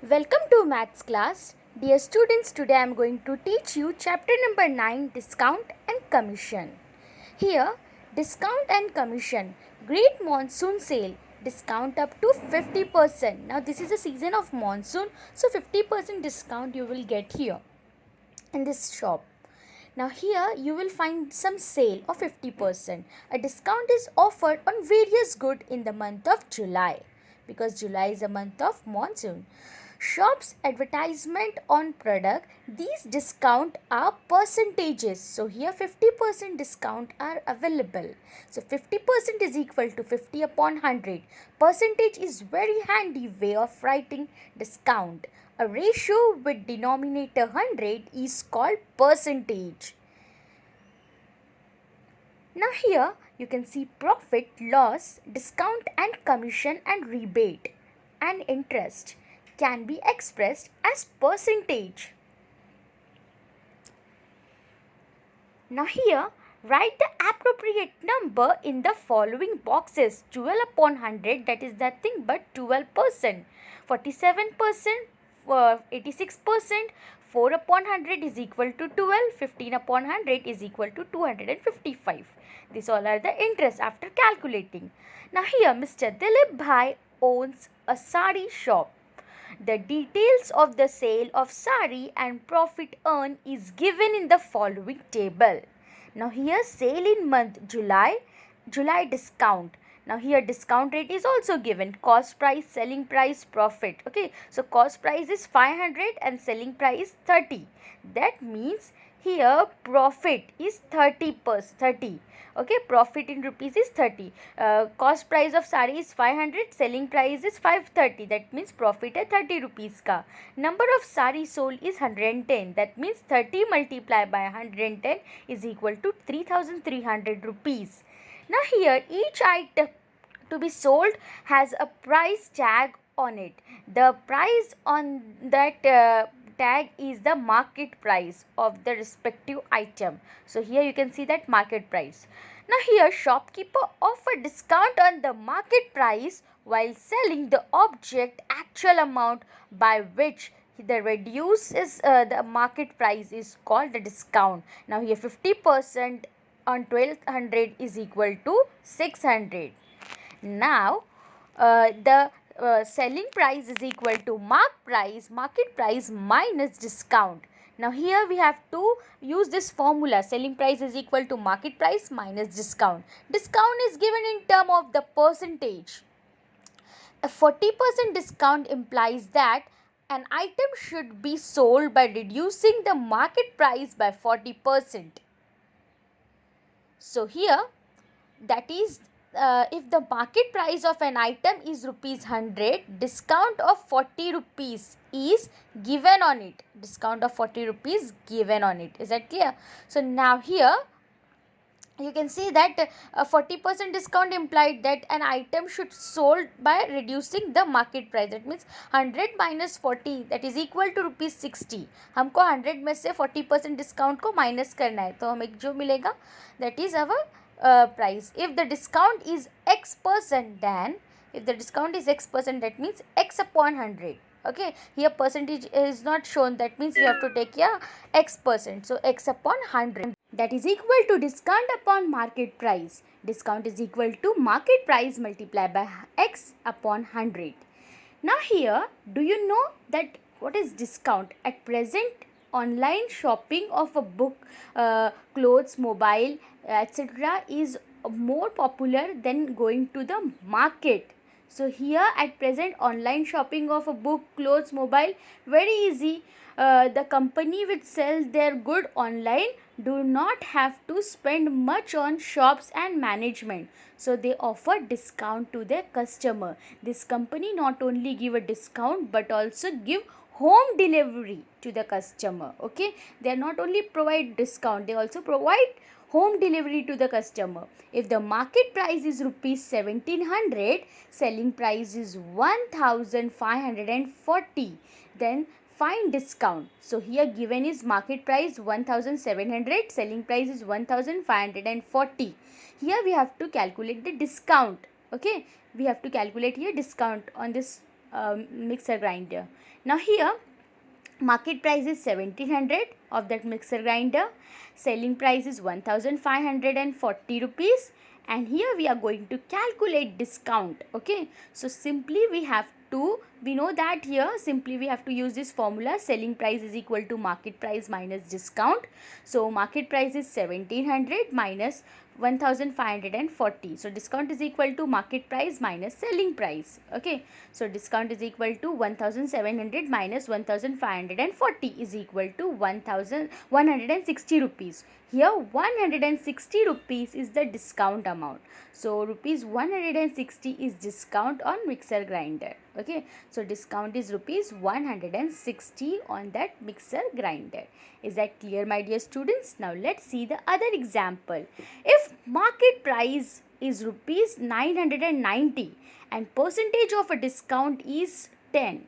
Welcome to Maths class. Dear students, today I am going to teach you chapter number 9, Discount and Commission. Here, discount and commission, great monsoon sale, discount up to 50%. Now this is the season of monsoon, so 50% discount you will get here in this shop. Now here you will find some sale of 50%. A discount is offered on various goods in the month of July because July is a month of monsoon. Shops advertisement on product, these discount are percentages. So here 50% discount are available. So 50% is equal to 50 upon 100. Percentage is very handy way of writing discount. A ratio with denominator 100 is called percentage. Now here you can see profit, loss, discount and commission and rebate and interest can be expressed as percentage. Now here write the appropriate number in the following boxes. 12 upon 100, that is nothing but 12%. 47%, 86%, 4 upon 100 is equal to 12, 15 upon 100 is equal to 255. These all are the interest after calculating. Now here Mr. Dilip Bhai owns a sari shop. The details of the sale of sari and profit earned is given in the following table. Now here sale in month July discount. Now here discount rate is also given, cost price, selling price, profit. Okay, so cost price is 500 and selling price 30. That means here profit is 30. Okay, profit in rupees is 30. Cost price of sari is 500, selling price is 530. That means profit is 30 rupees ka. Number of sari sold is 110. That means 30 multiplied by 110 is equal to 3300 rupees. Now here each item to be sold has a price tag on it. The price on that tag is the market price of the respective item. So here you can see that market price. Now here shopkeeper offer discount on the market price while selling the object actual amount by which the reduces the market price is called the discount. Now here 50% on 1200 is equal to 600. Now the selling price is equal to market price minus discount. Now here we have to use this formula, selling price is equal to market price minus discount. Discount is given in term of the percentage. A 40% discount implies that an item should be sold by reducing the market price by 40%. So here that is if the market price of an item is rupees 100, discount of 40 rupees is given on it. Discount of 40 rupees given on it. Is that clear? So now here you can see that a 40% discount implied that an item should sold by reducing the market price. That means 100 minus 40 that is equal to rupees 60. हमको 100 में से 40% discount को minus करना है तो हमें जो मिलेगा that is our price. If the discount is x%, then if the discount is x%, that means x upon 100. Okay, here percentage is not shown, that means you have to take here x%. So x upon 100, that is equal to discount upon market price. Discount is equal to market price multiplied by x upon 100. Now here, do you know that what is discount? At present, online shopping of a book, clothes, mobile, etc. is more popular than going to the market. So here at present online shopping of a book, clothes, mobile, very easy. The company which sells their good online do not have to spend much on shops and management. So they offer discount to their customer. This company not only give a discount but also give home delivery to the customer. Okay, they are not only provide discount, they also provide home delivery to the customer. If the market price is rupees 1700, selling price is 1540, then find discount. So here given is market price 1700, selling price is 1540. Here we have to calculate the discount. Okay, we have to calculate here discount on this mixer grinder. Now here market price is 1700 of that mixer grinder, selling price is 1540 rupees, and here we are going to calculate discount. Okay, so simply we know that here simply we have to use this formula, selling price is equal to market price minus discount. So market price is 1700 minus 1540, so discount is equal to market price minus selling price. Okay, so discount is equal to 1700 minus 1540 is equal to 1160 rupees. Here 160 rupees is the discount amount, so rupees 160 is discount on mixer grinder. Okay, so discount is rupees 160 on that mixer grinder. Is that clear, my dear students? Now let's see the other example. If market price is rupees 990 and percentage of a discount is 10,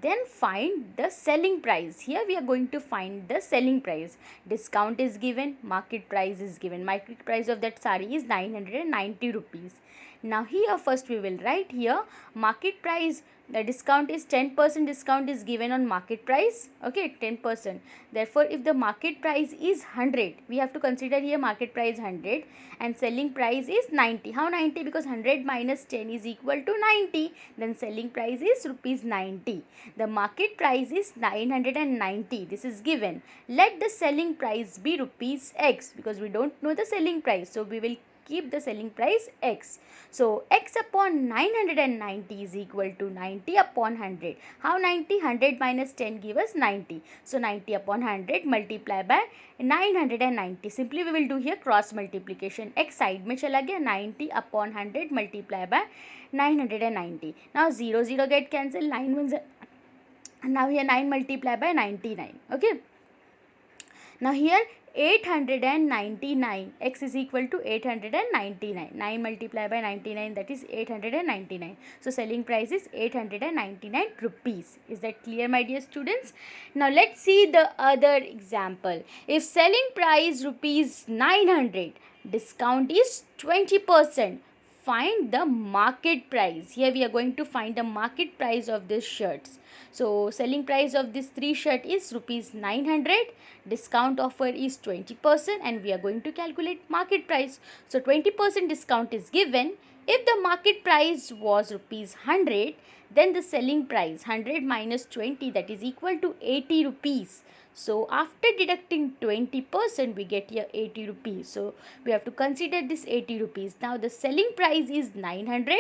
then find the selling price. Here we are going to find the selling price. Discount is given, market price is given. Market price of that sari is 990 rupees. Now here first we will write here market price. The discount is 10% discount is given on market price. Okay, 10%. Therefore, if the market price is 100, we have to consider here market price 100 and selling price is 90. How 90? Because 100 minus 10 is equal to 90. Then selling price is rupees 90. The market price is 990. This is given. Let the selling price be rupees X, because we don't know the selling price. So we will keep the selling price X. So X upon 990 is equal to 90 upon 100. How 90? 100 minus 10 give us 90. So 90 upon 100 multiply by 990. Simply we will do here cross multiplication. X side में चला गया, 90 upon 100 multiply by 990. Now 0 0 get cancelled, 9 1 now here 9 multiply by 99. Okay. Now here 899, x is equal to 899. 9 multiplied by 99, that is 899. So selling price is 899 rupees. Is that clear, my dear students? Now let's see the other example. If selling price rupees 900, discount is 20%. Find the market price. Here we are going to find the market price of these shirts. So selling price of this 3 shirt is rupees 900. Discount offer is 20% and we are going to calculate market price. So 20% discount is given. If the market price was rupees 100, then the selling price 100 minus 20, that is equal to 80 rupees. So after deducting 20%, we get here 80 rupees. So we have to consider this 80 rupees. Now the selling price is 900.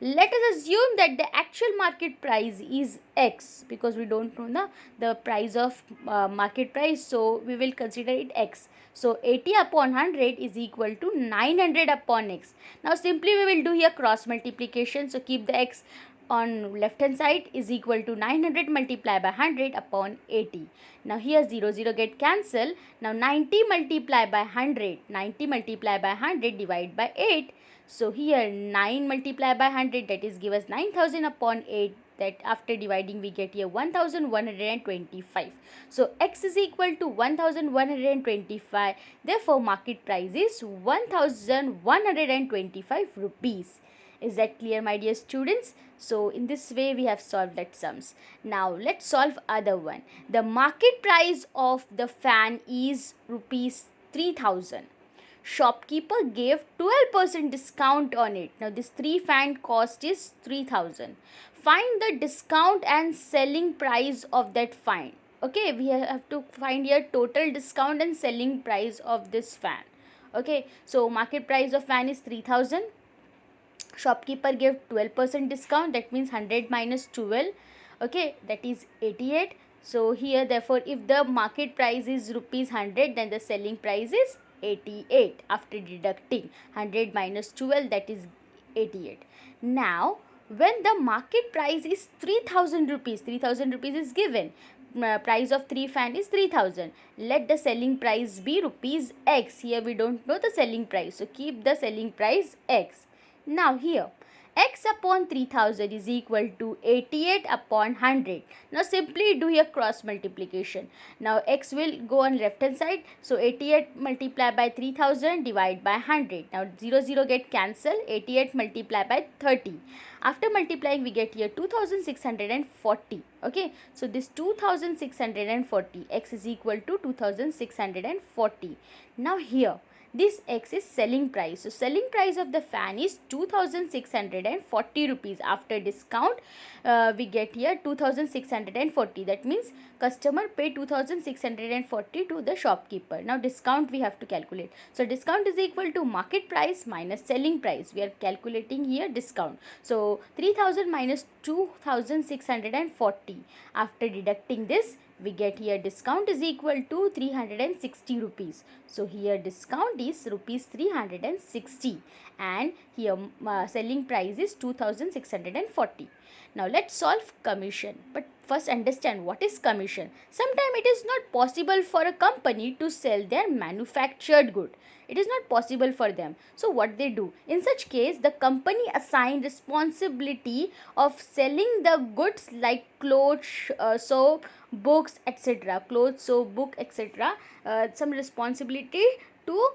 Let us assume that the actual market price is X, because we don't know the price of market price. So we will consider it X. So 80 upon 100 is equal to 900 upon X. Now simply we will do here cross multiplication. So keep the X on left hand side is equal to 900 multiplied by 100 upon 80. Now here 0 0 get cancelled. Now 90 multiplied by 100. 90 multiplied by 100 divided by 8. So here 9 multiplied by 100, that is give us 9000 upon 8. That after dividing we get here 1125. So X is equal to 1125. Therefore market price is 1125 rupees. Is that clear, my dear students? So in this way we have solved that sums. Now let's solve other one. The market price of the fan is rupees 3000. Shopkeeper gave 12% discount on it. Now this 3 fan cost is 3000. Find the discount and selling price of that fan. Okay, we have to find here total discount and selling price of this fan. Okay, so market price of fan is 3000. Shopkeeper gave 12% discount, that means 100 minus 12. Okay, that is 88. So here therefore if the market price is rupees 100, then the selling price is 88 after deducting 100 minus 12, that is 88. Now when the market price is 3000 rupees, 3000 rupees is given. Price of 3 fan is 3000. Let the selling price be rupees X. Here we don't know the selling price, so keep the selling price X. Now here x upon 3000 is equal to 88 upon 100. Now simply do a cross multiplication. Now x will go on left hand side, so 88 multiplied by 3000 divided by 100. Now 0 get cancelled, 88 multiplied by 30. After multiplying we get here 2640. Okay, so this 2640, x is equal to 2640. Now here this x is selling price. So selling price of the fan is 2640 rupees. After discount we get here 2640. That means customer pay 2640 to the shopkeeper. Now discount we have to calculate. So discount is equal to market price minus selling price. We are calculating here discount. So 3000 minus 2640. After deducting this, we get here discount is equal to 360 rupees. So here discount is rupees 360 and here selling price is 2640. Now let's solve commission. But first understand what is commission. Sometimes it is not possible for a company to sell their manufactured good. It is not possible for them. So what they do? In such case, the company assign responsibility of selling the goods like clothes, soap, books, etc. Clothes, soap, book, etc. Some responsibility to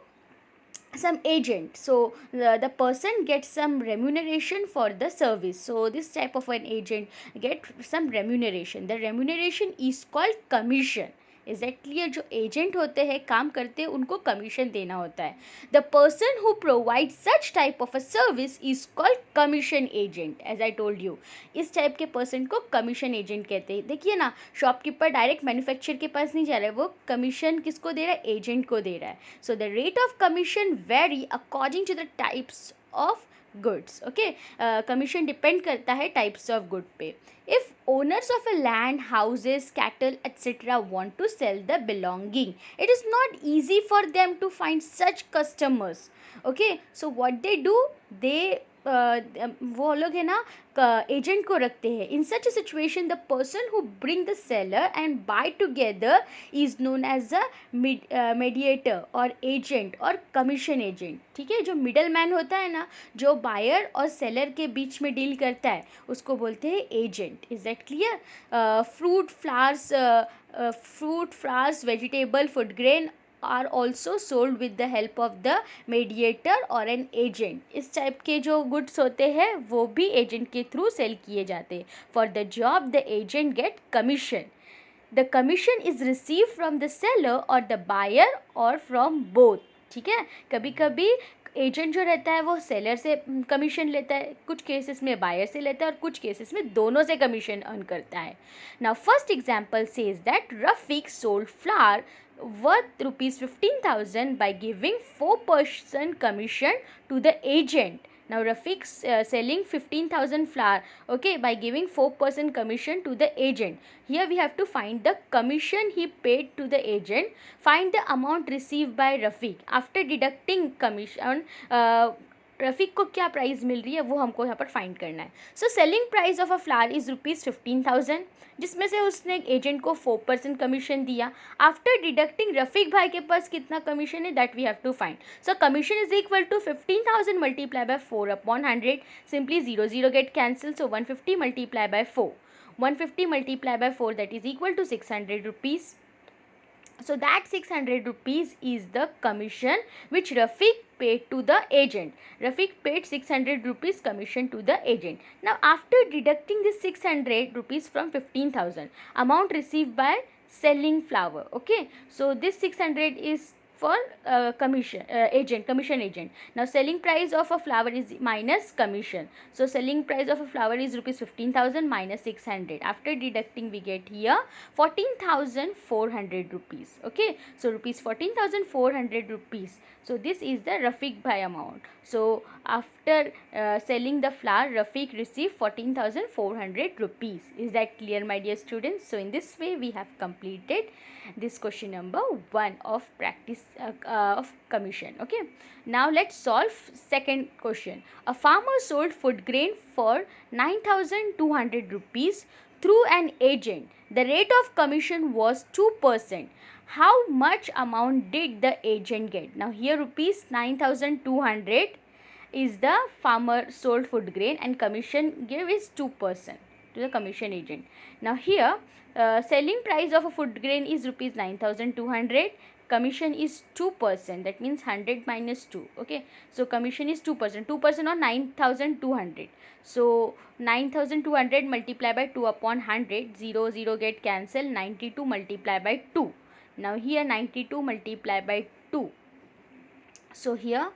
some agent. So the person gets some remuneration for the service. So this type of an agent get some remuneration. The remuneration is called commission. Is that clear? जो agent होते हैं, काम करते हैं, उनको commission देना होता है. The person who provide such type of a service is called commission agent. As I told you, इस टाइप के पर्सन को कमीशन एजेंट कहते हैं. देखिए ना, शॉपकीपर डायरेक्ट मैन्युफैक्चर के पास नहीं जा रहा है, वो कमीशन किसको दे रहा है? एजेंट को दे रहा है. So the rate of commission vary according to the types of goods. Okay, commission depend करता है टाइप्स ऑफ गुड पे. If owners of a land, houses, cattle, etc. want to sell the belonging, it is not easy for them to find such customers. Okay, so what they do, they वो लोग है ना agent को रखते हैं. In such a situation the person who bring the seller and buy together is known as a mediator और agent और commission agent. ठीक है, जो मिडल मैन होता है ना, जो बायर और सेलर के बीच में डील करता है, उसको बोलते हैं agent. Is that clear? Fruit flowers, vegetable, food grain are also sold with the help of the mediator or an agent. इस टाइप के जो गुड्स होते हैं वो भी एजेंट के थ्रू सेल किए जाते हैं. For the job the agent get commission. The commission is receive from the seller और द बायर और फ्रॉम बोथ. ठीक है, कभी कभी एजेंट जो रहता है वो सेलर से कमीशन लेता है, कुछ केसेस में बायर से लेता है और कुछ केसेस में दोनों से कमीशन अर्न करता है. Now first example says that Rafiq sold flower worth rupees 15,000 by giving 4% commission to the agent. Now Rafiq selling 15,000 flour, okay, by giving 4% commission to the agent. Here we have to find the commission he paid to the agent. Find the amount received by Rafiq. After deducting commission, रफ़ीक को क्या price मिल रही है वो हमको यहाँ पर find करना है. So selling price of a flower is rupees 15,000, जिसमें से उसने एजेंट को 4% कमीशन दिया. आफ्टर डिडक्टिंग रफ़ीक भाई के पास कितना कमीशन है that we have to find. So commission is equal to 15,000 multiply by 4 upon 100. Simply 0 get cancel. So 150 multiply by 4. 150 multiply by 4 that is equal to 600 rupees. So that 600 rupees is the commission which Rafiq paid to the agent. Rafiq paid 600 rupees commission to the agent. Now after deducting this 600 rupees from 15,000, amount received by selling flour. Okay, so this 600 is for commission agent. Now selling price of a flower is minus commission. So selling price of a flower is rupees 15,000 minus 600. After deducting we get here 14,400 rupees. Okay, so rupees 14,400 rupees. So this is the Rafiq bhai amount. So after selling the flour, Rafiq received 14,400 rupees. Is that clear, my dear students? So in this way we have completed this question number 1 of practice of commission. Okay, now let's solve second question. A farmer sold food grain for 9,200 rupees through an agent. The rate of commission was 2%. How much amount did the agent get? Now here rupees 9,200 is the farmer sold food grain and commission give is 2% to the commission agent. Now here selling price of a food grain is rupees 9,200, commission is 2%, that means 100 minus 2. Okay, so commission is 2%, 2% on 9,200. So 9,200 multiply by 2 upon 100, 0 0 get cancelled, 92 multiply by 2. Now here 92 multiply by 2. So here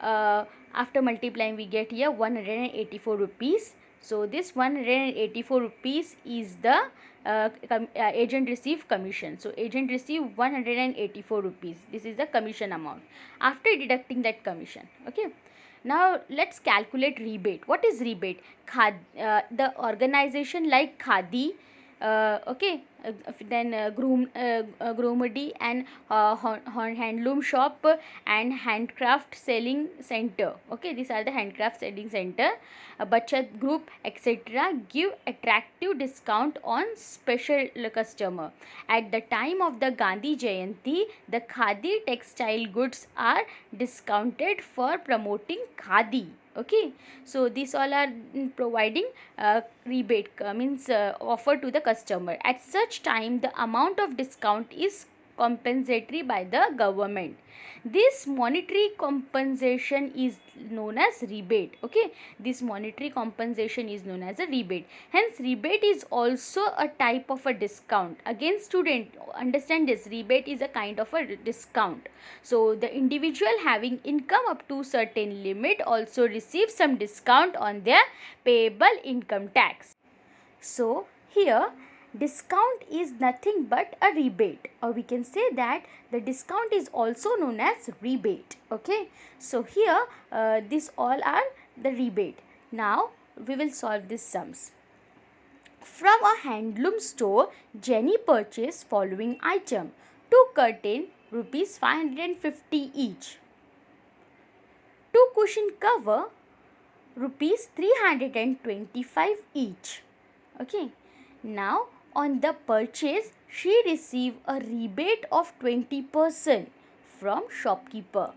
after multiplying we get here 184 rupees. So this 184 rupees is the agent receive commission. So agent receive 184 rupees. This is the commission amount after deducting that commission. Okay. Now let's calculate rebate. What is rebate? The organization like Khadi, okay, then Gromadi and handloom shop and handcraft selling center. Okay, these are the handcraft selling center, Bachat group, etc. give attractive discount on special customer. At the time of the Gandhi Jayanti, the Khadi textile goods are discounted for promoting Khadi. Okay, so these all are providing rebate, means offer to the customer. At such time the amount of discount is compensatory by the government. This monetary compensation is known as rebate. Okay, this monetary compensation is known as a rebate. Hence rebate is also a type of a discount. Again student, understand this, rebate is a kind of a discount. So the individual having income up to certain limit also receives some discount on their payable income tax. So here discount is nothing but a rebate, or we can say that the discount is also known as rebate. Okay, so here these all are the rebate. Now we will solve these sums. From a handloom store, Jenny purchased following item: 2 curtain rupees 550 each, 2 cushion cover rupees 325 each. Okay, now on the purchase she received a rebate of 20% from shopkeeper.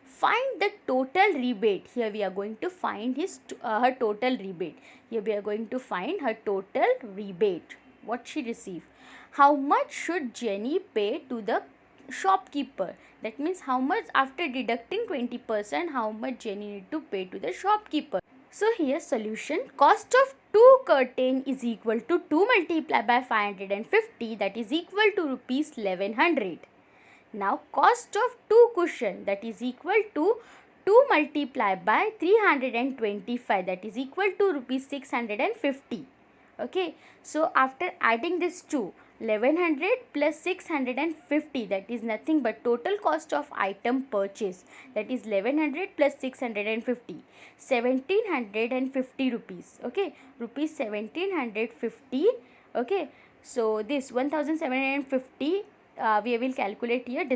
Find the total rebate. Here we are going to find her total rebate. Here we are going to find her total rebate, what she received. How much should Jenny pay to the shopkeeper? That means how much, after deducting 20%, how much Jenny need to pay to the shopkeeper. So here solution: cost of 2 curtain is equal to 2 multiplied by 550, that is equal to rupees 1100. Now cost of 2 cushion, that is equal to 2 multiplied by 325, that is equal to rupees 650. Okay, so after adding this 2, 1100 plus 650, that is nothing but total cost of item purchase, that is 1100 plus 650, 1750 rupees. Okay, rupees 1750. Okay, so this 1750 we will calculate here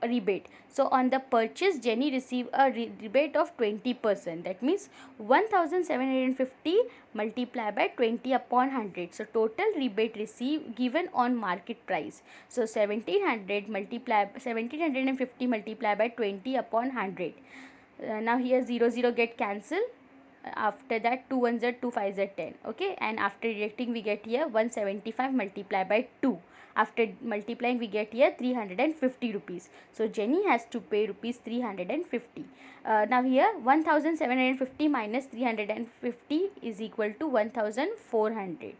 rebate. So on the purchase Jenny received a rebate of 20%, that means 1750 multiplied by 20 upon 100. So total rebate received given on market price. So 1750 multiplied by 20 upon 100. Now here 0 0 get cancelled. After that 2 1s are 2 5s are 10. Okay, and after deducting we get here 175 multiplied by 2. After multiplying we get here 350 rupees. So Jenny has to pay rupees 350. Now here 1750 minus 350 is equal to 1400.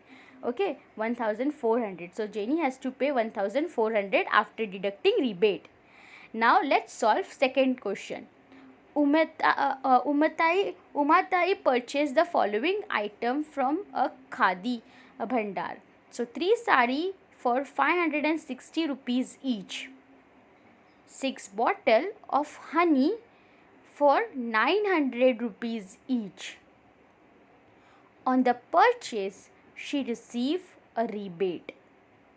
Okay, 1400. So Jenny has to pay 1400 after deducting rebate. Now let's solve second question. Umatai purchased the following item from a Khadi Bhandar. So 3 sari for 560 rupees each, 6 bottle of honey for 900 rupees each. On the purchase she received a rebate.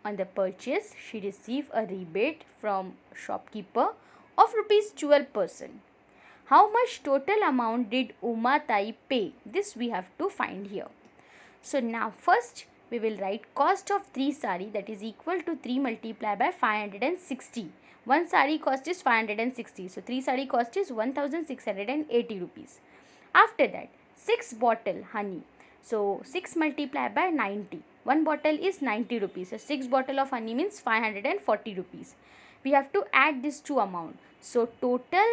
On the purchase she received a rebate from shopkeeper of rupees 12%. How much total amount did Umatai pay? This we have to find here. So now first we will write cost of 3 sari, that is equal to 3 multiplied by 560. 1 sari cost is 560. So 3 sari cost is 1680 rupees. After that, 6 bottle honey. So 6 multiplied by 90. One bottle is 90 rupees. So 6 bottle of honey means 540 rupees. We have to add this two amount. So total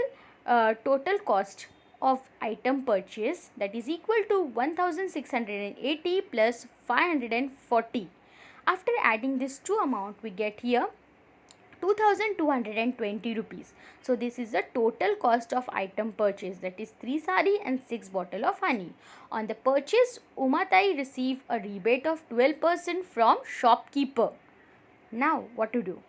cost of item purchase, that is equal to 1680 plus 540. After adding this two amount, we get here 2220 rupees. So this is the total cost of item purchase, that is 3 sari and 6 bottle of honey. On the purchase, Umatai received a rebate of 12% from shopkeeper. Now what to do?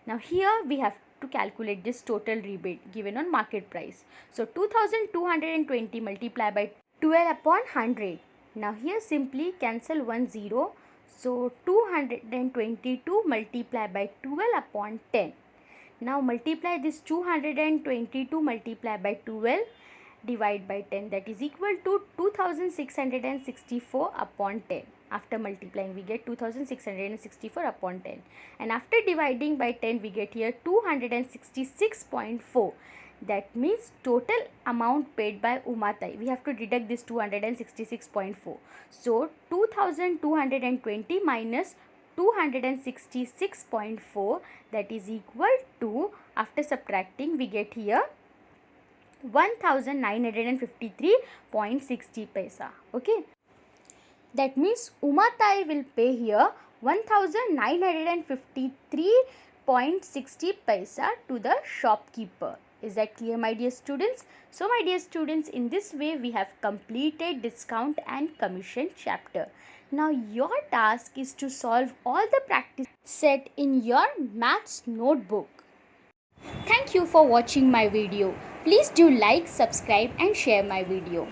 Now here we have to calculate this total rebate given on market price. So 2220 multiplied by 12 upon 100. Now here simply cancel 1 0. So 222 multiplied by 12 upon 10. Now multiply this 222 multiplied by 12 divide by 10, that is equal to 2664 upon 10. After multiplying we get 2664 upon 10, and after dividing by 10 we get here 266.4. That means total amount paid by Umatai. We have to deduct this 266.4. So 2220 minus 266.4, that is equal to, after subtracting we get here 1953.60 paisa. Okay, that means Umatai will pay here 1953.60 paisa to the shopkeeper. Is that clear, my dear students? So my dear students, in this way we have completed discount and commission chapter. Now your task is to solve all the practice set in your maths notebook. Thank you for watching my video. Please do like, subscribe and share my video.